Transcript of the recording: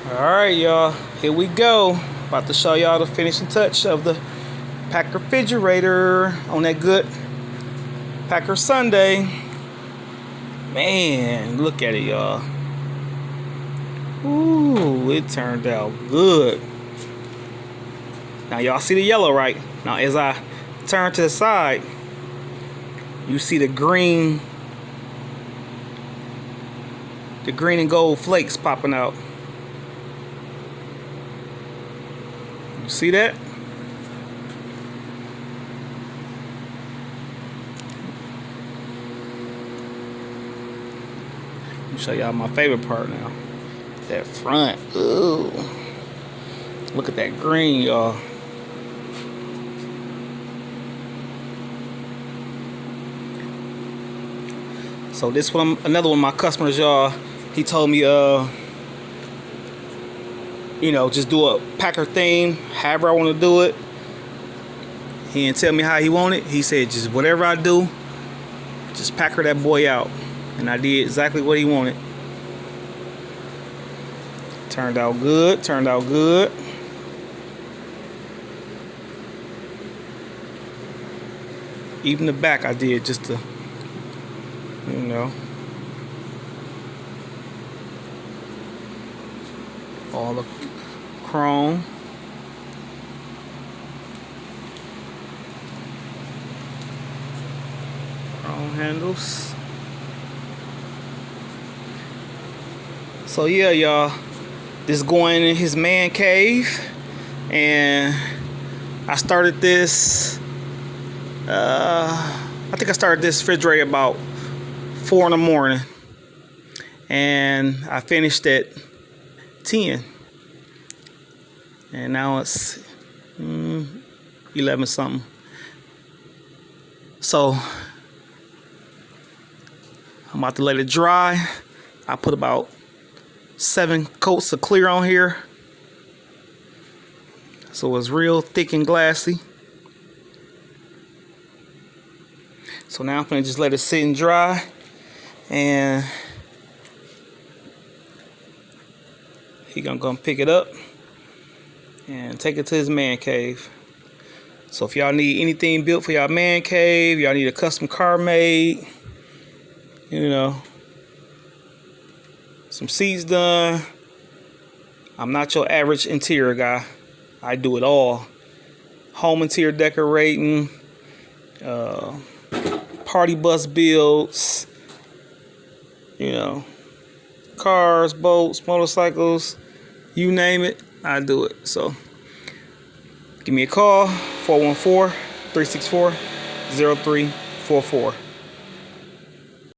Alright, y'all, here we go. About to show y'all the finishing touch of the Packer refrigerator on that good Packer Sunday. Man, look at it, y'all. Ooh, it turned out good. Now y'all see the yellow, right? Now as I turn to the side, you see the green and gold flakes popping out. You see that? Let me show y'all my favorite part now. That front. Ooh. Look at that green, y'all. So this one, another one of my customers, y'all, he told me, you know, just do a Packer theme, however I want to do it. He didn't tell me how he wanted. He said, just whatever I do, just Packer that boy out. And I did exactly what he wanted. Turned out good, turned out good. Even the back I did just to, you know. All the chrome. Chrome handles. So yeah, y'all, this is going in his man cave, and I started this. I think I started this refrigerator about 4 in the morning, and I finished at 10, and now it's 11 something. So I'm about to let it dry. I put about 7 coats of clear on here, so it's real thick and glassy. So now I'm gonna just let it sit and dry, and he gonna go pick it up and take it to his man cave. So if y'all need anything built for y'all man cave, y'all need a custom car made, you know, some seats done. I'm not your average interior guy. I do it all. Home interior decorating, party bus builds, you know, cars, boats, motorcycles, you name it, I do it. So give me a call, 414-364-0344.